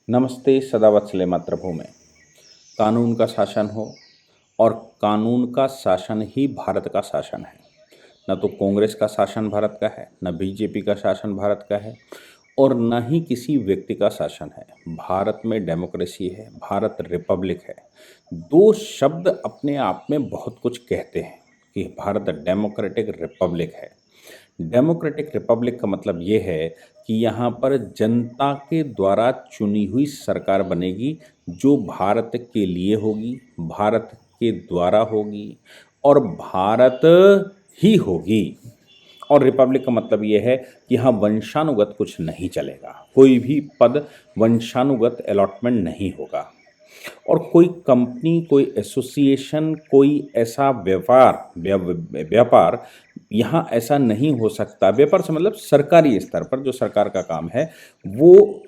नमस्ते सदावत्सले मातृभूमि। कानून का शासन हो और कानून का शासन ही भारत का शासन है। न तो कांग्रेस का शासन भारत का है, न बीजेपी का शासन भारत का है और न ही किसी व्यक्ति का शासन है। भारत में डेमोक्रेसी है, भारत रिपब्लिक है। दो शब्द अपने आप में बहुत कुछ कहते हैं कि भारत डेमोक्रेटिक रिपब्लिक है। डेमोक्रेटिक रिपब्लिक का मतलब ये है कि यहाँ पर जनता के द्वारा चुनी हुई सरकार बनेगी जो भारत के लिए होगी, भारत के द्वारा होगी और भारत ही होगी। और रिपब्लिक का मतलब ये है कि यहाँ वंशानुगत कुछ नहीं चलेगा, कोई भी पद वंशानुगत अलॉटमेंट नहीं होगा और कोई कंपनी, कोई एसोसिएशन, कोई ऐसा व्यापार यहाँ ऐसा नहीं हो सकता। व्यापार से मतलब सरकारी स्तर पर जो सरकार का काम है वो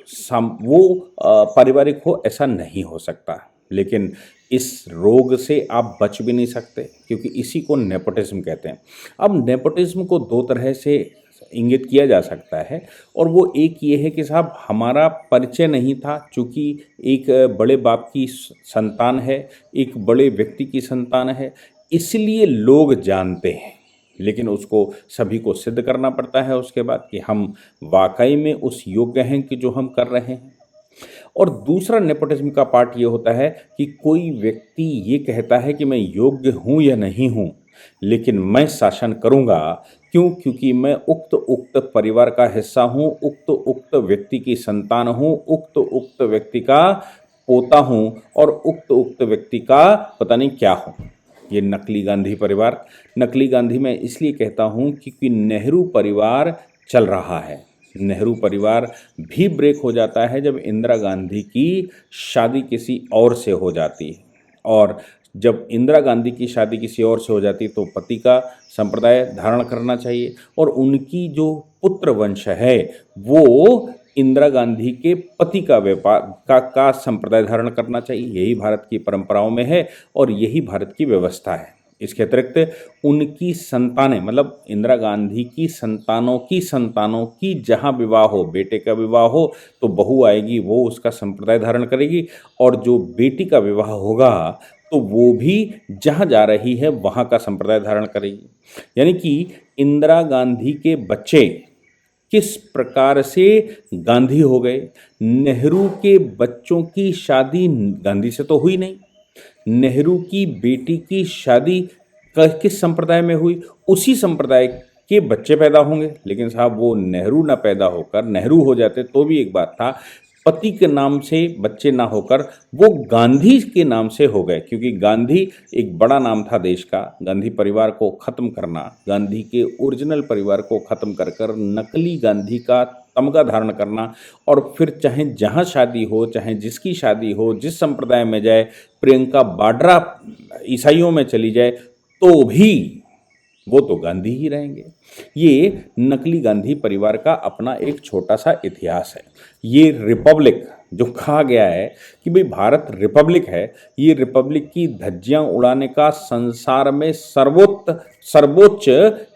पारिवारिक हो, ऐसा नहीं हो सकता। लेकिन इस रोग से आप बच भी नहीं सकते क्योंकि इसी को नेपोटिज्म कहते हैं। अब नेपोटिज्म को दो तरह से इंगित किया जा सकता है और वो एक ये है कि साहब हमारा परिचय नहीं था, चूँकि एक बड़े बाप की संतान है, एक बड़े व्यक्ति की संतान है, इसलिए लोग जानते हैं। लेकिन उसको सभी को सिद्ध करना पड़ता है उसके बाद कि हम वाकई में उस योग्य हैं कि जो हम कर रहे हैं। और दूसरा नेपोटिज्म का पार्ट ये होता है कि कोई व्यक्ति ये कहता है कि मैं योग्य हूँ या नहीं हूँ, लेकिन मैं शासन करूँगा। क्यों? क्योंकि मैं उक्त परिवार का हिस्सा हूँ, उक्त व्यक्ति की संतान हूँ, उक्त व्यक्ति का पोता हूँ और उक्त व्यक्ति का पता नहीं क्या हूँ। ये नकली गांधी परिवार। नकली गांधी मैं इसलिए कहता हूँ क्योंकि नेहरू परिवार चल रहा है। नेहरू परिवार भी ब्रेक हो जाता है जब इंदिरा गांधी की शादी किसी और से हो जाती है, और जब इंदिरा गांधी की शादी किसी और से हो जाती तो पति का संप्रदाय धारण करना चाहिए और उनकी जो पुत्र वंश है वो इंदिरा गांधी के पति का व्यापार का संप्रदाय धारण करना चाहिए। यही भारत की परंपराओं में है और यही भारत की व्यवस्था है। इसके अतिरिक्त उनकी संतानें, मतलब इंदिरा गांधी की संतानों की जहाँ विवाह हो, बेटे का विवाह हो तो बहू आएगी, वो उसका संप्रदाय धारण करेगी, और जो बेटी का विवाह होगा तो वो भी जहाँ जा रही है वहाँ का संप्रदाय धारण करेगी। यानी कि इंदिरा गांधी के बच्चे किस प्रकार से गांधी हो गए। नेहरू के बच्चों की शादी गांधी से तो हुई नहीं। नेहरू की बेटी की शादी किस संप्रदाय में हुई? उसी संप्रदाय के बच्चे पैदा होंगे। लेकिन साहब वो नेहरू ना पैदा होकर नेहरू हो जाते तो भी एक बात था, पति के नाम से बच्चे ना होकर वो गांधी के नाम से हो गए, क्योंकि गांधी एक बड़ा नाम था देश का। गांधी परिवार को ख़त्म करना, गांधी के ओरिजिनल परिवार को ख़त्म कर कर नकली गांधी का तमगा धारण करना, और फिर चाहे जहाँ शादी हो, चाहे जिसकी शादी हो, जिस संप्रदाय में जाए, प्रियंका वाड्रा ईसाइयों में चली जाए तो भी वो तो गांधी ही रहेंगे। ये नकली गांधी परिवार का अपना एक छोटा सा इतिहास है। ये रिपब्लिक जो कहा गया है कि भाई भारत रिपब्लिक है, ये रिपब्लिक की धज्जियां उड़ाने का संसार में सर्वोच्च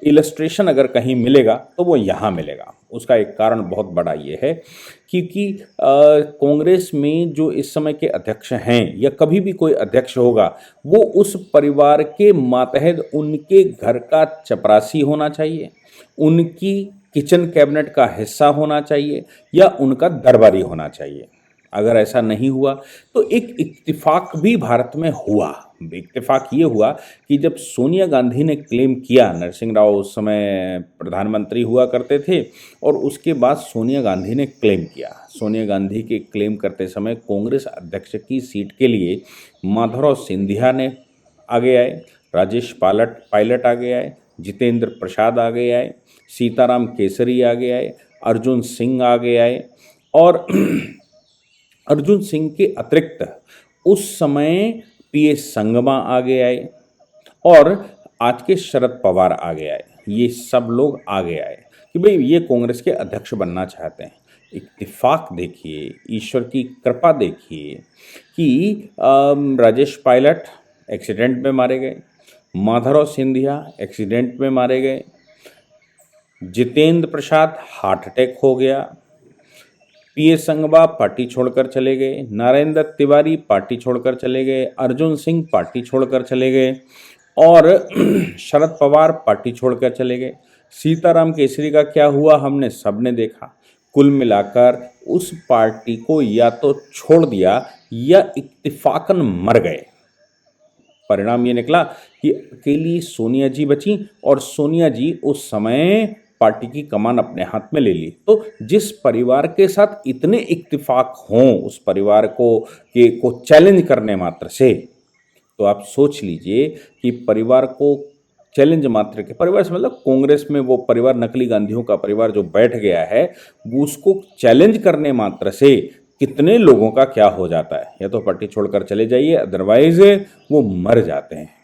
इलस्ट्रेशन अगर कहीं मिलेगा तो वो यहाँ मिलेगा। उसका एक कारण बहुत बड़ा ये है क्योंकि कांग्रेस में जो इस समय के अध्यक्ष हैं या कभी भी कोई अध्यक्ष होगा वो उस परिवार के मातहत उनके घर का चपरासी होना चाहिए, उनकी किचन कैबिनेट का हिस्सा होना चाहिए या उनका दरबारी होना चाहिए। अगर ऐसा नहीं हुआ तो एक इत्तेफाक भी भारत में हुआ। इत्तेफाक ये हुआ कि जब सोनिया गांधी ने क्लेम किया, नरसिंह राव उस समय प्रधानमंत्री हुआ करते थे, और उसके बाद सोनिया गांधी ने क्लेम किया। सोनिया गांधी के क्लेम करते समय कांग्रेस अध्यक्ष की सीट के लिए माधवराव सिंधिया ने आगे आए, राजेश पायलट आगे आए, जितेंद्र प्रसाद आगे आए, सीताराम केसरी आगे आए, अर्जुन सिंह आगे आए, और अर्जुन सिंह के अतिरिक्त उस समय पीएस संगमा आगे आए और आज के शरद पवार आगे आए। ये सब लोग आगे आए कि भाई ये कांग्रेस के अध्यक्ष बनना चाहते हैं। इत्तेफाक देखिए, ईश्वर की कृपा देखिए कि राजेश पायलट एक्सीडेंट में मारे गए, माधवराव सिंधिया एक्सीडेंट में मारे गए, जितेंद्र प्रसाद हार्ट अटैक हो गया, पीएस संगवा पार्टी छोड़कर चले गए, नारायण दत्त तिवारी पार्टी छोड़कर चले गए, अर्जुन सिंह पार्टी छोड़कर चले गए और शरद पवार पार्टी छोड़कर चले गए। सीताराम केसरी का क्या हुआ हमने सबने देखा। कुल मिलाकर उस पार्टी को या तो छोड़ दिया या इत्तेफाकन मर गए। परिणाम ये निकला कि अकेली सोनिया जी बची और सोनिया जी उस समय पार्टी की कमान अपने हाथ में ले ली। तो जिस परिवार के साथ इतने इत्तेफाक हों उस परिवार को चैलेंज करने मात्र से, तो आप सोच लीजिए कि परिवार को चैलेंज मात्र के, परिवार से मतलब कांग्रेस में वो परिवार नकली गांधियों का परिवार जो बैठ गया है, वो उसको चैलेंज करने मात्र से कितने लोगों का क्या हो जाता है। या तो पार्टी छोड़कर चले जाइए, अदरवाइज वो मर जाते हैं।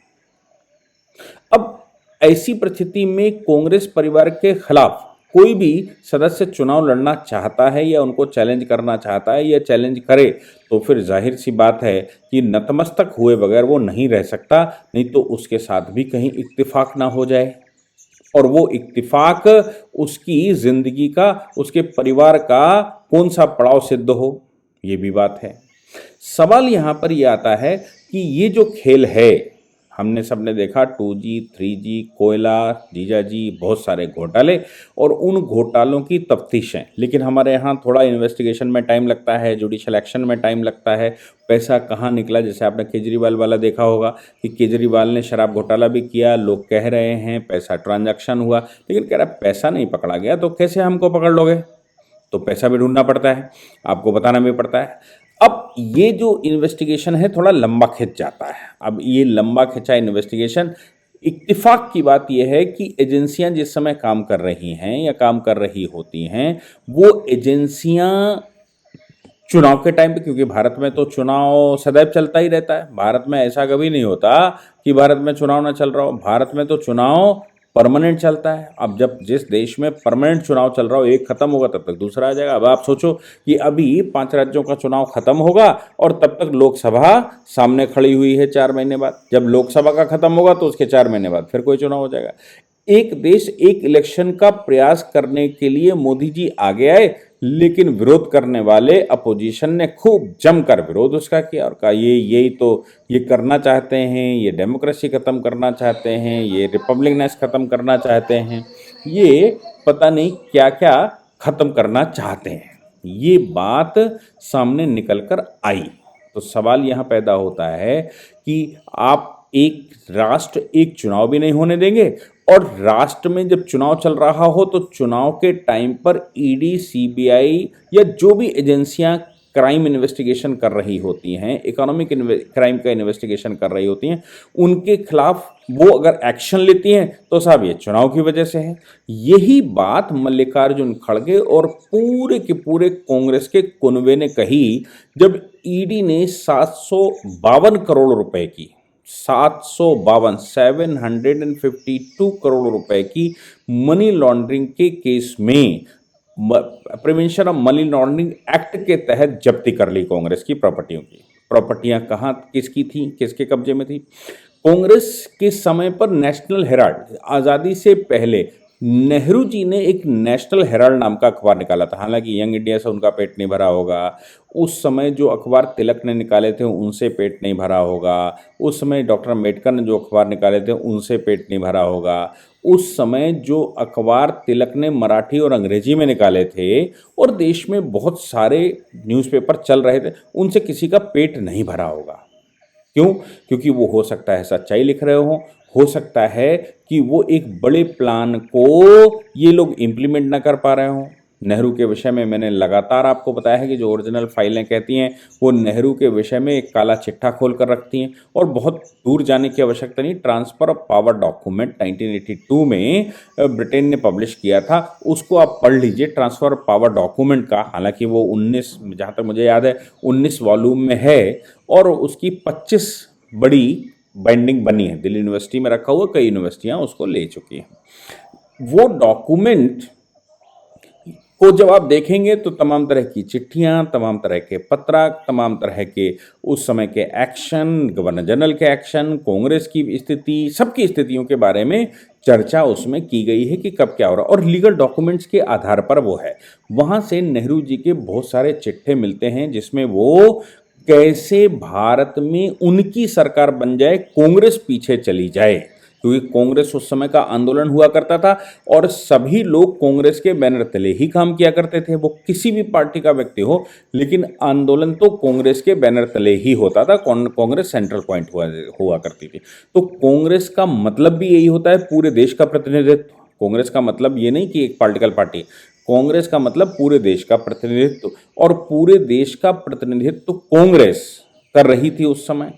अब ऐसी परिस्थिति में कांग्रेस परिवार के खिलाफ कोई भी सदस्य चुनाव लड़ना चाहता है या उनको चैलेंज करना चाहता है या चैलेंज करे, तो फिर जाहिर सी बात है कि नतमस्तक हुए बगैर वो नहीं रह सकता, नहीं तो उसके साथ भी कहीं इत्तेफाक ना हो जाए और वो इत्तेफाक उसकी जिंदगी का, उसके परिवार का कौन सा पड़ाव सिद्ध हो, ये भी बात है। सवाल यहाँ पर ये आता है कि ये जो खेल है, हमने सबने देखा 2G 3G कोयला जीजाजी बहुत सारे घोटाले और उन घोटालों की तफ्तीशें, लेकिन हमारे यहाँ थोड़ा इन्वेस्टिगेशन में टाइम लगता है, जुडिशल एक्शन में टाइम लगता है। पैसा कहाँ निकला, जैसे आपने केजरीवाल वाला देखा होगा कि केजरीवाल ने शराब घोटाला भी किया, लोग कह रहे हैं पैसा ट्रांजैक्शन हुआ, लेकिन कह रहा है पैसा नहीं पकड़ा गया, तो कैसे हमको पकड़ लोगे, तो पैसा भी ढूंढना पड़ता है, आपको बताना भी पड़ता है। अब ये जो इन्वेस्टिगेशन है थोड़ा लंबा खिंच जाता है। अब ये लंबा खिंचा इन्वेस्टिगेशन, इत्तेफाक की बात यह है कि एजेंसियां जिस समय काम कर रही हैं या काम कर रही होती हैं, वो एजेंसियां चुनाव के टाइम पे, क्योंकि भारत में तो चुनाव सदैव चलता ही रहता है, भारत में ऐसा कभी नहीं होता कि भारत में चुनाव ना चल रहा हो, भारत में तो चुनाव परमानेंट चलता है। अब जब जिस देश में परमानेंट चुनाव चल रहा हो, एक खत्म होगा तब तक दूसरा आ जाएगा। अब आप सोचो कि अभी 5 राज्यों का चुनाव खत्म होगा और तब तक लोकसभा सामने खड़ी हुई है 4 महीने बाद। जब लोकसभा का खत्म होगा तो उसके 4 महीने बाद फिर कोई चुनाव हो जाएगा। एक देश एक इलेक्शन का प्रयास करने के लिए मोदी जी आगे आए, लेकिन विरोध करने वाले अपोजिशन ने खूब जमकर विरोध उसका किया और कहा ये करना चाहते हैं, ये डेमोक्रेसी खत्म करना चाहते हैं, ये रिपब्लिकनेस खत्म करना चाहते हैं, ये पता नहीं क्या क्या खत्म करना चाहते हैं। ये बात सामने निकल कर आई। तो सवाल यहाँ पैदा होता है कि आप एक राष्ट्र एक चुनाव भी नहीं होने देंगे, और राष्ट्र में जब चुनाव चल रहा हो तो चुनाव के टाइम पर ईडी, सीबीआई या जो भी एजेंसियां क्राइम इन्वेस्टिगेशन कर रही होती हैं, इकोनॉमिक क्राइम का इन्वेस्टिगेशन कर रही होती हैं, उनके खिलाफ वो अगर एक्शन लेती हैं तो साहब ये चुनाव की वजह से है। यही बात मल्लिकार्जुन खड़गे और पूरे के पूरे कांग्रेस के कुनबे ने कही जब ईडी ने 752 करोड़ रुपए की 752 करोड़ रुपए की मनी लॉन्ड्रिंग के केस में prevention of money laundering act के तहत जब्ती कर ली कांग्रेस की प्रॉपर्टियों की। प्रॉपर्टियां कहाँ किसकी थी, किसके कब्जे में थी? कांग्रेस के समय पर नेशनल हेराल्ड, आज़ादी से पहले नेहरू जी ने एक नेशनल हेराल्ड नाम का अखबार निकाला था। हालांकि यंग इंडिया से उनका पेट नहीं भरा होगा, उस समय जो अखबार तिलक ने निकाले थे उनसे पेट नहीं भरा होगा, उस समय डॉक्टर अम्बेडकर ने जो अखबार निकाले थे उनसे पेट नहीं भरा होगा, उस समय जो अखबार तिलक ने मराठी और अंग्रेजी में निकाले थे और देश में बहुत सारे न्यूज़पेपर चल रहे थे, उनसे किसी का पेट नहीं भरा होगा। क्यों? क्योंकि वो हो सकता है सच्चाई लिख रहे हो सकता है कि वो एक बड़े प्लान को ये लोग इम्प्लीमेंट ना कर पा रहे हों। नेहरू के विषय में मैंने लगातार आपको बताया है कि जो ओरिजिनल फाइलें कहती हैं वो नेहरू के विषय में एक काला चिट्ठा खोल कर रखती हैं, और बहुत दूर जाने की आवश्यकता नहीं। ट्रांसफ़र ऑफ पावर डॉक्यूमेंट 1982 में ब्रिटेन ने पब्लिश किया था, उसको आप पढ़ लीजिए, ट्रांसफ़र ऑफ पावर डॉक्यूमेंट का। हालांकि वो 19, जहाँ तक मुझे याद है 19 वॉल्यूम में है और उसकी 25 बड़ी बाइंडिंग बनी है। दिल्ली यूनिवर्सिटी में रखा हुआ, कई यूनिवर्सिटियाँ उसको ले चुकी हैं। वो डॉक्यूमेंट को जब आप देखेंगे तो तमाम तरह की चिट्ठियां, तमाम तरह के पत्रक, तमाम तरह के उस समय के एक्शन, गवर्नर जनरल के एक्शन, कांग्रेस की स्थिति, सबकी स्थितियों के बारे में चर्चा उसमें की गई है कि कब क्या हो रहा है, और लीगल डॉक्यूमेंट्स के आधार पर वो है। वहां से नेहरू जी के बहुत सारे चिट्ठे मिलते हैं जिसमें वो कैसे भारत में उनकी सरकार बन जाए, कांग्रेस पीछे चली जाए, क्योंकि कांग्रेस उस समय का आंदोलन हुआ करता था और सभी लोग कांग्रेस के बैनर तले ही काम किया करते थे। वो किसी भी पार्टी का व्यक्ति हो, लेकिन आंदोलन तो कांग्रेस के बैनर तले ही होता था। कांग्रेस सेंट्रल पॉइंट हुआ करती थी। तो कांग्रेस का मतलब भी यही होता है, पूरे देश का प्रतिनिधित्व। कांग्रेस का मतलब ये नहीं कि एक पॉलिटिकल पार्टी, कांग्रेस का मतलब पूरे देश का प्रतिनिधित्व, और पूरे देश का प्रतिनिधित्व कांग्रेस कर रही थी उस समय।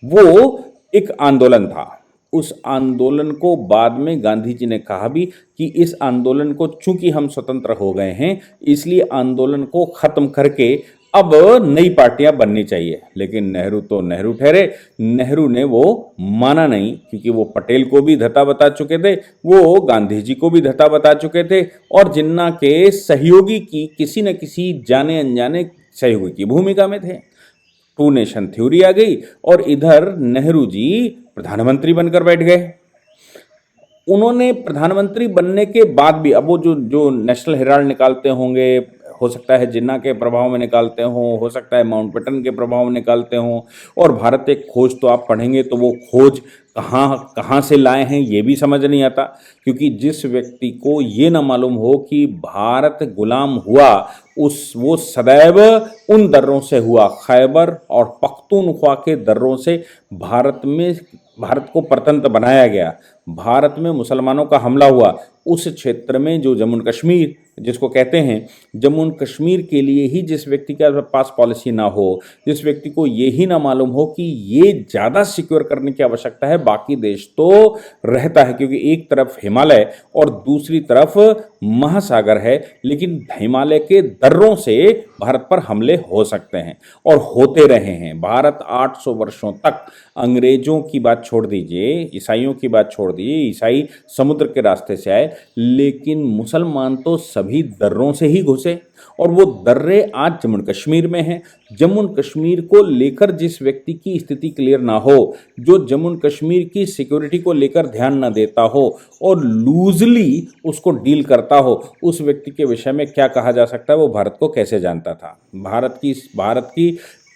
वो एक आंदोलन था। उस आंदोलन को बाद में गांधी जी ने कहा भी कि इस आंदोलन को, चूंकि हम स्वतंत्र हो गए हैं, इसलिए आंदोलन को खत्म करके अब नई पार्टियां बननी चाहिए। लेकिन नेहरू तो नेहरू ठहरे। नेहरू ने वो माना नहीं, क्योंकि वो पटेल को भी धता बता चुके थे, वो गांधी जी को भी धता बता चुके थे, और जिन्ना के सहयोगी की किसी न किसी जाने अनजाने सहयोगी की भूमिका में थे। टू नेशन थ्योरी आ गई, और इधर नेहरू जी प्रधानमंत्री बनकर बैठ गए। उन्होंने प्रधानमंत्री बनने के बाद भी, अब वो जो जो नेशनल हेराल्ड निकालते होंगे, हो सकता है जिन्ना के प्रभाव में निकालते हों, हो सकता है माउंटबेटन के प्रभाव में निकालते हों, और भारत एक खोज तो आप पढ़ेंगे तो वो खोज कहाँ कहाँ से लाए हैं ये भी समझ नहीं आता। क्योंकि जिस व्यक्ति को ये ना मालूम हो कि भारत गुलाम हुआ, वो सदैव उन दर्रों से हुआ, खैबर और पख्तूनख्वा के दर्रों से भारत को परतंत्र बनाया गया। भारत में मुसलमानों का हमला हुआ, उस क्षेत्र में जो जम्मू कश्मीर जिसको कहते हैं, जम्मू कश्मीर के लिए ही जिस व्यक्ति के पास पॉलिसी ना हो, जिस व्यक्ति को ये ही ना मालूम हो कि ये ज़्यादा सिक्योर करने की आवश्यकता है, बाकी देश तो रहता है, क्योंकि एक तरफ हिमालय और दूसरी तरफ महासागर है, लेकिन हिमालय के दर्रों से भारत पर हमले हो सकते हैं और होते रहे हैं। भारत 800 वर्षों तक, अंग्रेजों की बात छोड़ दीजिए, ईसाइयों की बात छोड़ दीजिए, ईसाई समुद्र के रास्ते से आए, लेकिन मुसलमान तो सभी दर्रों से ही घुसे, और वो दर्रे आज जम्मू कश्मीर में हैं। जम्मू कश्मीर को लेकर जिस व्यक्ति की स्थिति क्लियर ना हो, जो जम्मू कश्मीर की सिक्योरिटी को लेकर ध्यान ना देता हो और लूजली उसको डील करता हो, उस व्यक्ति के विषय में क्या कहा जा सकता है, वो भारत को कैसे जानता था। भारत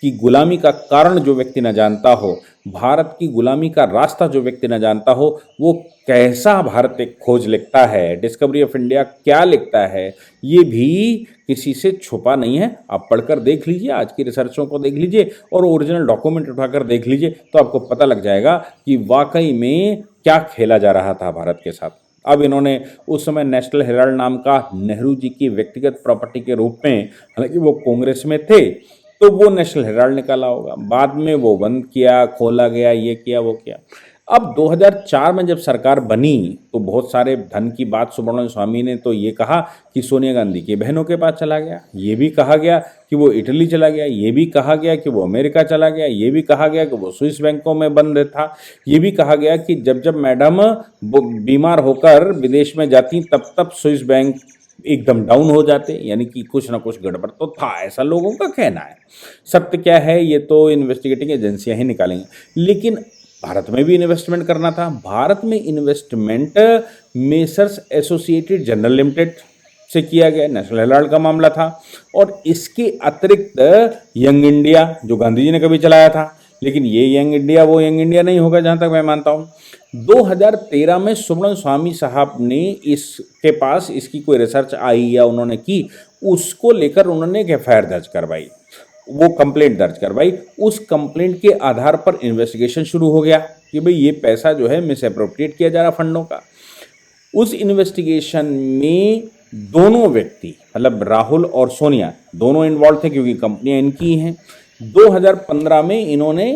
की गुलामी का कारण जो व्यक्ति न जानता हो, भारत की गुलामी का रास्ता जो व्यक्ति न जानता हो, वो कैसा भारत एक खोज लिखता है, डिस्कवरी ऑफ इंडिया क्या लिखता है, ये भी किसी से छुपा नहीं है। आप पढ़कर देख लीजिए, आज की रिसर्चों को देख लीजिए और ओरिजिनल डॉक्यूमेंट उठाकर देख लीजिए, तो आपको पता लग जाएगा कि वाकई में क्या खेला जा रहा था भारत के साथ। अब इन्होंने उस समय नेशनल हेराल्ड नाम का नेहरू जी की व्यक्तिगत प्रॉपर्टी के रूप में, हालांकि वो कांग्रेस में थे, तो वो नेशनल हेराल्ड निकाला होगा, बाद में वो बंद किया, खोला गया, ये किया वो किया। अब 2004 में जब सरकार बनी तो बहुत सारे धन की बात सुब्रमण्यम स्वामी ने तो ये कहा कि सोनिया गांधी की बहनों के पास चला गया, ये भी कहा गया कि वो इटली चला गया, ये भी कहा गया कि वो अमेरिका चला गया, ये भी कहा गया कि वो स्विस बैंकों में बंद था, ये भी कहा गया कि जब जब मैडम बीमार होकर विदेश में जाती तब तब स्विस बैंक एकदम डाउन हो जाते, यानी कि कुछ ना कुछ गड़बड़ तो था, ऐसा लोगों का कहना है। सत्य क्या है ये तो इन्वेस्टिगेटिंग एजेंसियां ही निकालेंगी। लेकिन भारत में भी इन्वेस्टमेंट करना था। भारत में investment messrs associated general limited से किया गया, नेशनल हेराल्ड का मामला था, और इसके अतिरिक्त यंग इंडिया जो गांधी जी ने कभी चलाया था, लेकिन ये यंग इंडिया वो यंग इंडिया नहीं होगा जहां तक मैं मानता हूं। 2013 में सुब्रमण्यम स्वामी साहब ने इसके पास इसकी कोई रिसर्च आई या उन्होंने की, उसको लेकर उन्होंने एक एफआईआर दर्ज करवाई, वो कंप्लेंट दर्ज करवाई। उस कंप्लेंट के आधार पर इन्वेस्टिगेशन शुरू हो गया कि भाई ये पैसा जो है मिस अप्रोप्रिएट किया जा रहा फंडों का। उस इन्वेस्टिगेशन में दोनों व्यक्ति, मतलब राहुल और सोनिया, दोनों इन्वॉल्व थे क्योंकि कंपनियां इनकी हैं। 2015 में इन्होंने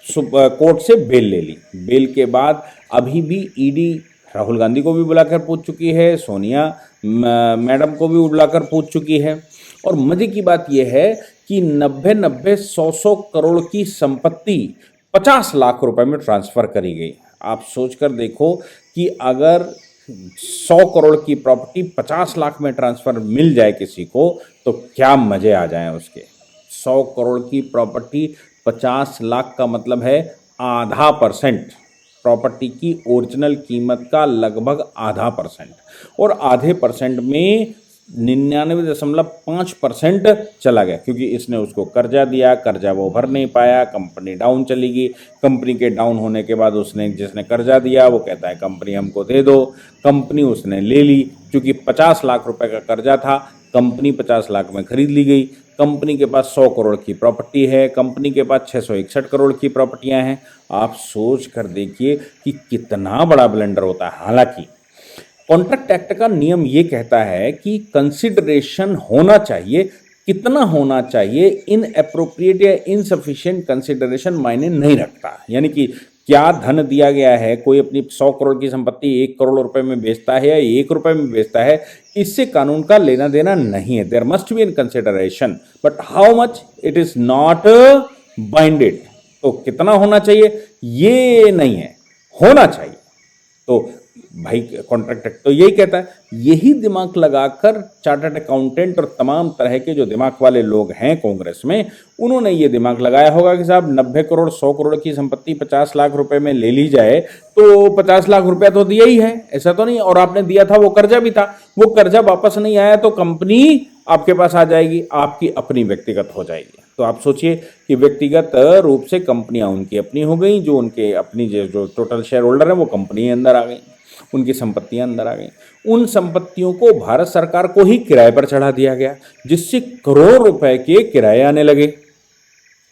कोर्ट से बेल ले ली। बेल के बाद अभी भी ईडी राहुल गांधी को भी बुलाकर पूछ चुकी है, सोनिया मैडम को भी बुलाकर पूछ चुकी है। और मजे की बात यह है कि 90 100 करोड़ की संपत्ति 50 लाख रुपए में ट्रांसफर करी गई। आप सोचकर देखो कि अगर 100 करोड़ की प्रॉपर्टी 50 लाख में ट्रांसफर मिल जाए किसी को तो क्या मजे आ जाएं उसके। 100 करोड़ की प्रॉपर्टी 50 लाख का मतलब है आधा परसेंट, प्रॉपर्टी की ओरिजिनल कीमत का लगभग आधा परसेंट, और आधे परसेंट में 99.5% चला गया क्योंकि इसने उसको कर्जा दिया, कर्जा वो भर नहीं पाया, कंपनी डाउन चली गई। कंपनी के डाउन होने के बाद उसने जिसने कर्जा दिया वो कहता है कंपनी हमको दे दो, कंपनी उसने ले ली, क्योंकि 50 लाख रुपए का कर्जा था, कंपनी 50 लाख में खरीद ली गई। कंपनी के पास 100 करोड़ की प्रॉपर्टी है, कंपनी के पास 661 करोड़ की प्रॉपर्टियां हैं। आप सोच कर देखिए कि कितना बड़ा ब्लेंडर होता है। हालांकि कॉन्ट्रैक्ट एक्ट का नियम ये कहता है कि कंसिडरेशन होना चाहिए, कितना होना चाहिए, इन अप्रोप्रिएट या इनसफिशिएंट कंसिडरेशन मायने नहीं रखता। यानी कि क्या धन दिया गया है, कोई अपनी 100 करोड़ की संपत्ति 1 करोड़ रुपए में बेचता है या 1 रुपए में बेचता है, इससे कानून का लेना देना नहीं है। There must be in consideration but how much it is not binded. तो कितना होना चाहिए ये नहीं है, होना चाहिए। तो भाई कॉन्ट्रैक्ट एक्ट तो यही कहता है। यही दिमाग लगाकर चार्टर्ड अकाउंटेंट और तमाम तरह के जो दिमाग वाले लोग हैं कांग्रेस में, उन्होंने ये दिमाग लगाया होगा कि साहब 90 करोड़ 100 करोड़ की संपत्ति 50 लाख रुपए में ले ली जाए तो 50 लाख रुपया तो दिया ही है, ऐसा तो नहीं, और आपने दिया था वो कर्जा भी था, वो कर्जा वापस नहीं आया तो कंपनी आपके पास आ जाएगी, आपकी अपनी व्यक्तिगत हो जाएगी। तो आप सोचिए कि व्यक्तिगत रूप से कंपनियां उनकी अपनी हो गई, जो उनके अपनी जो टोटल शेयर होल्डर है वो कंपनी के अंदर आ गई, उनकी संपत्तियां अंदर आ गई। उन संपत्तियों को भारत सरकार को ही किराए पर चढ़ा दिया गया, जिससे करोड़ रुपए के किराए आने लगे।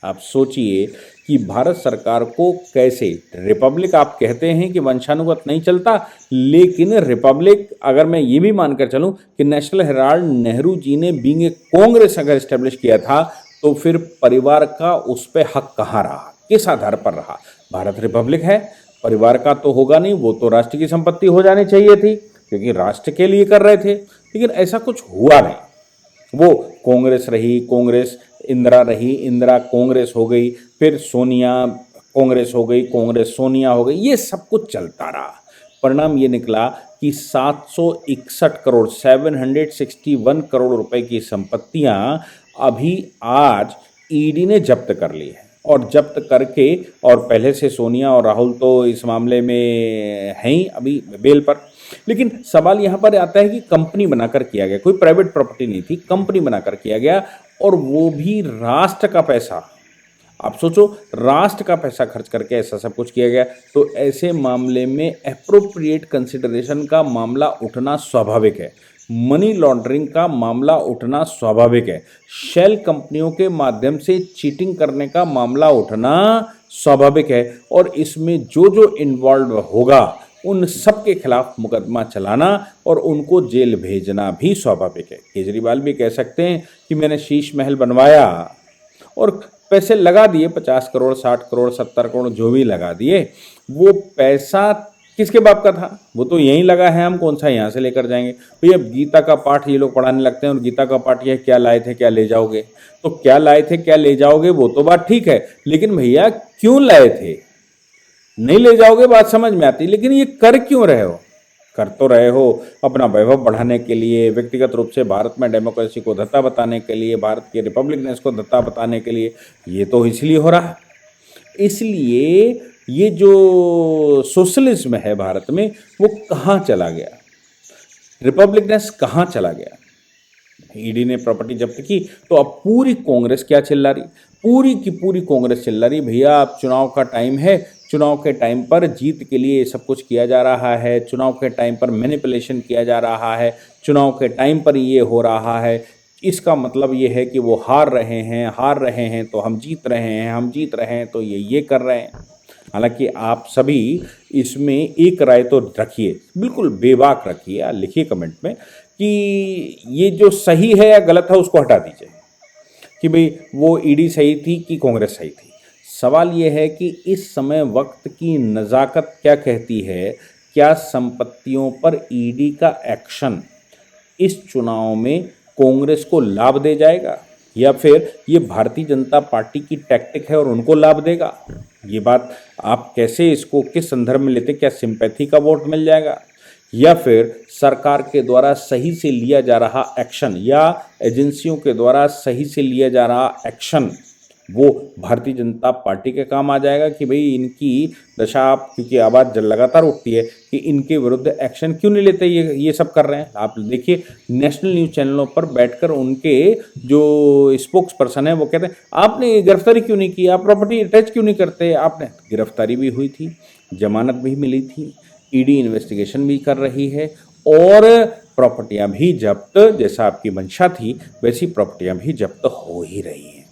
आप सोचिए कि भारत सरकार को कैसे, रिपब्लिक आप कहते हैं कि वंशानुगत नहीं चलता, लेकिन रिपब्लिक अगर मैं ये भी मानकर चलूं कि नेशनल हेराल्ड नेहरू जी ने बीइंग ए कांग्रेस अगर स्टेब्लिश किया था तो फिर परिवार का उस पर हक कहाँ रहा, किस आधार पर रहा। भारत रिपब्लिक है, परिवार का तो होगा नहीं, वो तो राष्ट्र की संपत्ति हो जानी चाहिए थी क्योंकि राष्ट्र के लिए कर रहे थे, लेकिन ऐसा कुछ हुआ नहीं। वो कांग्रेस रही, कांग्रेस इंदिरा रही, इंदिरा कांग्रेस हो गई, फिर सोनिया कांग्रेस हो गई, कांग्रेस सोनिया हो गई, ये सब कुछ चलता रहा। परिणाम ये निकला कि 761 करोड़ 761 करोड़ रुपए की संपत्तियां अभी आज ईडी ने जब्त कर ली है, और जब्त करके, और पहले से सोनिया और राहुल तो इस मामले में हैं ही अभी बेल पर। लेकिन सवाल यहाँ पर आता है कि कंपनी बनाकर किया गया, कोई प्राइवेट प्रॉपर्टी नहीं थी, कंपनी बनाकर किया गया, और वो भी राष्ट्र का पैसा। आप सोचो, राष्ट्र का पैसा खर्च करके ऐसा सब कुछ किया गया, तो ऐसे मामले में एप्रोप्रिएट कंसिडरेशन का मामला उठना स्वाभाविक है, मनी लॉन्ड्रिंग का मामला उठना स्वाभाविक है, शेल कंपनियों के माध्यम से चीटिंग करने का मामला उठना स्वाभाविक है, और इसमें जो जो इन्वॉल्व होगा उन सब के खिलाफ मुकदमा चलाना और उनको जेल भेजना भी स्वाभाविक है। केजरीवाल भी कह सकते हैं कि मैंने शीश महल बनवाया और पैसे लगा दिए, 50 करोड़ 60 करोड़ 70 करोड़ जो भी लगा दिए, वो पैसा किसके बाप का था, वो तो यहीं लगा है, हम कौन सा यहाँ से लेकर जाएंगे। भाई अब गीता का पाठ ये लोग पढ़ाने लगते हैं, और गीता का पाठ ये क्या लाए थे क्या ले जाओगे, तो क्या लाए थे क्या ले जाओगे वो तो बात ठीक है, लेकिन भैया क्यों लाए थे, नहीं ले जाओगे बात समझ में आती, लेकिन ये कर क्यों रहे हो। कर तो रहे हो अपना वैभव बढ़ाने के लिए, व्यक्तिगत रूप से भारत में डेमोक्रेसी को धत्ता बताने के लिए, भारत के रिपब्लिकनेस को धत्ता बताने के लिए, ये तो इसलिए हो रहा है। इसलिए ये जो सोशलिज्म है भारत में वो कहाँ चला गया, रिपब्लिकनेस कहाँ चला गया। ईडी ने प्रॉपर्टी जब्त की तो अब पूरी कांग्रेस क्या चिल्ला रही, पूरी की पूरी कांग्रेस चिल्ला रही, भैया अब चुनाव का टाइम है, चुनाव के टाइम पर जीत के लिए सब कुछ किया जा रहा है, चुनाव के टाइम पर मैनिपुलेशन किया जा रहा है, चुनाव के टाइम पर ये हो रहा है, इसका मतलब ये है कि वो हार रहे हैं तो हम जीत रहे हैं, हम जीत रहे हैं तो ये कर रहे हैं। हालांकि आप सभी इसमें एक राय तो रखिए, बिल्कुल बेबाक रखिए, लिखिए कमेंट में कि ये जो सही है या गलत है उसको हटा दीजिए, कि भाई वो ईडी सही थी कि कांग्रेस सही थी। सवाल ये है कि इस समय वक्त की नज़ाकत क्या कहती है, क्या संपत्तियों पर ईडी का एक्शन इस चुनाव में कांग्रेस को लाभ दे जाएगा, या फिर ये भारतीय जनता पार्टी की टैक्टिक है और उनको लाभ देगा। ये बात आप कैसे, इसको किस संदर्भ में लेते, क्या सिंपैथी का वोट मिल जाएगा, या फिर सरकार के द्वारा सही से लिया जा रहा एक्शन या एजेंसियों के द्वारा सही से लिया जा रहा एक्शन वो भारतीय जनता पार्टी के काम आ जाएगा कि भाई इनकी दशा, आप क्योंकि आवाज़ लगातार उठती है कि इनके विरुद्ध एक्शन क्यों नहीं लेते, ये सब कर रहे हैं। आप देखिए नेशनल न्यूज़ चैनलों पर बैठकर उनके जो स्पोक्स पर्सन है वो कहते हैं आपने गिरफ्तारी क्यों नहीं की, आप प्रॉपर्टी अटैच क्यों नहीं करते। आपने गिरफ्तारी भी हुई थी, जमानत भी मिली थी, ईडी इन्वेस्टिगेशन भी कर रही है और प्रॉपर्टियां भी जब्त, जैसा आपकी मंशा थी वैसी प्रॉपर्टियां भी जब्त हो ही रही हैं।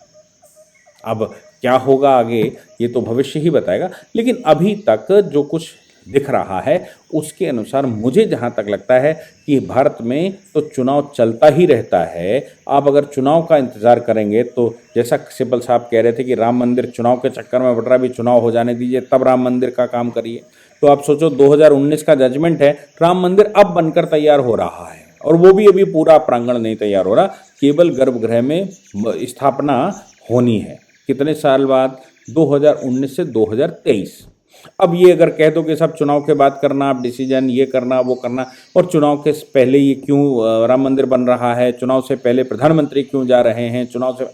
अब क्या होगा आगे ये तो भविष्य ही बताएगा, लेकिन अभी तक जो कुछ दिख रहा है उसके अनुसार मुझे जहाँ तक लगता है कि भारत में तो चुनाव चलता ही रहता है। आप अगर चुनाव का इंतज़ार करेंगे तो जैसा सिब्बल साहब कह रहे थे कि राम मंदिर चुनाव के चक्कर में बढ़ रहा है, भी चुनाव हो जाने दीजिए तब राम मंदिर का काम करिए। तो आप सोचो 2019 का जजमेंट है, राम मंदिर अब बनकर तैयार हो रहा है और वो भी अभी पूरा प्रांगण नहीं तैयार हो रहा, केवल गर्भगृह में स्थापना होनी है। कितने साल बाद, 2019 से 2023। अब ये अगर कह दो कि सब चुनाव के बाद करना, आप डिसीजन ये करना वो करना, और चुनाव के पहले ये क्यों राम मंदिर बन रहा है, चुनाव से पहले प्रधानमंत्री क्यों जा रहे हैं, चुनाव से,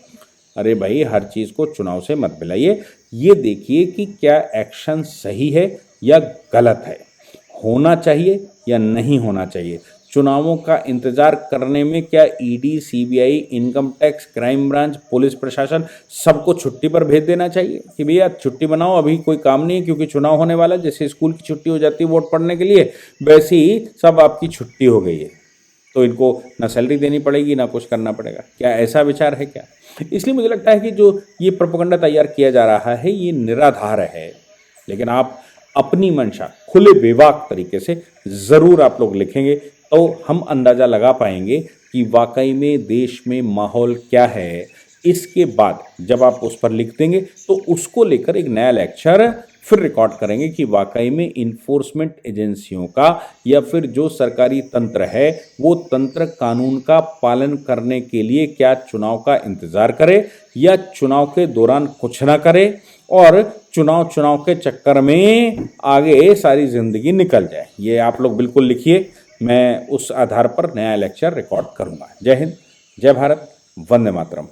अरे भाई हर चीज़ को चुनाव से मत मिलाइए। ये देखिए कि क्या एक्शन सही है या गलत है, होना चाहिए या नहीं होना चाहिए। चुनावों का इंतजार करने में क्या ED, CBI, income tax, crime branch, police प्रशासन सबको छुट्टी पर भेज देना चाहिए कि भैया छुट्टी बनाओ, अभी कोई काम नहीं है क्योंकि चुनाव होने वाला है। जैसे स्कूल की छुट्टी हो जाती है वोट पड़ने के लिए, वैसे ही सब आपकी छुट्टी हो गई है, तो इनको ना सैलरी देनी पड़ेगी ना कुछ करना पड़ेगा। क्या ऐसा विचार है क्या? इसलिए मुझे लगता है कि जो ये प्रोपेगेंडा तैयार किया जा रहा है ये निराधार है। लेकिन आप अपनी मंशा खुले बेबाक तरीके से ज़रूर आप लोग लिखेंगे तो हम अंदाज़ा लगा पाएंगे कि वाकई में देश में माहौल क्या है। इसके बाद जब आप उस पर लिख देंगे तो उसको लेकर एक नया लेक्चर फिर रिकॉर्ड करेंगे कि वाकई में इन्फोर्समेंट एजेंसियों का या फिर जो सरकारी तंत्र है वो तंत्र कानून का पालन करने के लिए क्या चुनाव का इंतज़ार करे या चुनाव के दौरान कुछ ना करे और चुनाव के चक्कर में आगे सारी ज़िंदगी निकल जाए। ये आप लोग बिल्कुल लिखिए, मैं उस आधार पर नया लेक्चर रिकॉर्ड करूँगा। जय हिंद, जय भारत, वंदे मातरम।